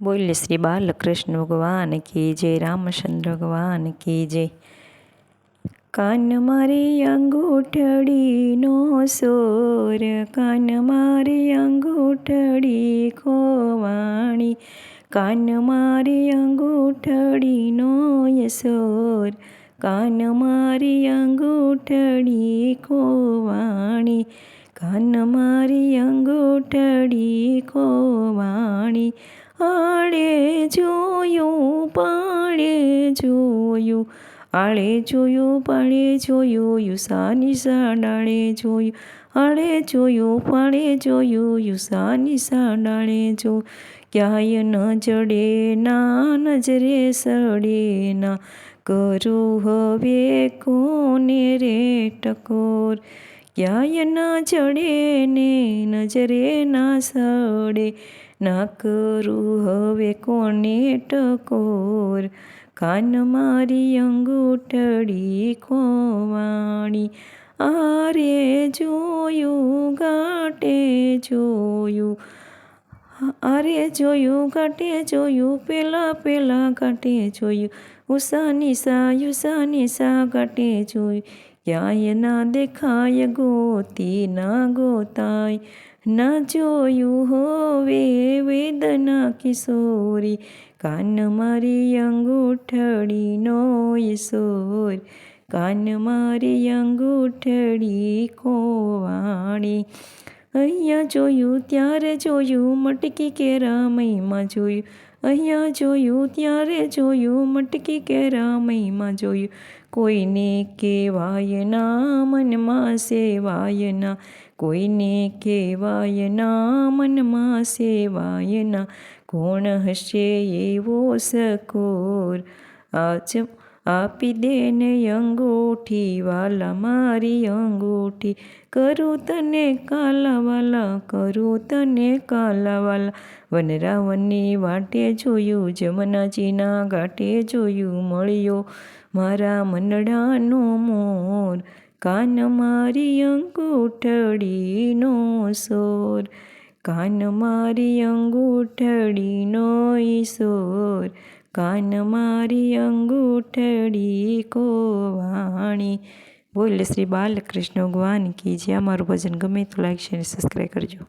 बोल श्री बालकृष्ण भगवान की जय, रामचंद्र भगवान की जय। कान मारी अंगूठड़ी नो सोर, कान मारी अंगूठड़ी खोवाणी, कान मारी अंगूठड़ी नो यसोर, कान मारी अंगूठड़ी खोवाणी, कान मारी अंगूठड़ी खोवाणी। आड़े जोયું पाड़े जोયું, आड़े जोયું पाड़े जोયું, युसानी सा डाळे जोયું, आड़े जोયું पाड़े जोયું, युसानी सा डाळे जो। क्याय न जड़े ना नजरे सड़े ना, करूँ हवे कोने रे टकोर। क्याय न जड़े ने नजरे ना सड़े ना, करूँ हवे कोने टकोर। कान मारी अंगूठड़ी खोवाणी, आरे जोયું गाटे जोયું, आरे जोયું गाटे जोયું, पेला पेला गाटे जोયું, उसानी सा गाटे जोયું। क्याय ना देखाय गोती ना गोताय, ना जोયું होवे वेदना किशोरी। कान मारी अंगूठड़ी नो यसोर, कान मारी अंगूठड़ी खोवाणी। અહીંયા જોયું ત્યારે જોયું મટકી કેરામયમાં જોયું, અહીંયા જોયું ત્યારે જોયું મટકી કેરામયમાં જોયું। કોઈને કહેવાય ના મનમાં સેવાય ના, કોઈને કહેવાય ના મનમાં સેવાય ના, કોણ હશે એવો સકોર। આપી દે ને અંગૂઠી વાલા મારી અંગૂઠી, કરું તને કાલાવાલા, કરું તને કાલાવાલા। વનરાવનની વાટે જોયું, જમનાજીના ઘાટે જોયું, મળ્યો મારા મનડાનો મોર। કાન મારી અંગૂઠડીનો સોર, કાન મારી અંગૂઠડીનો ઈશોર, કાન મારી અંગૂઠડી કોવાણી। બોલ શ્રી બાલકૃષ્ણ ભગવાન કી જય। અમારું ભજન ગમે તો લાઈક શેર સબસ્ક્રાઈબ કરજો।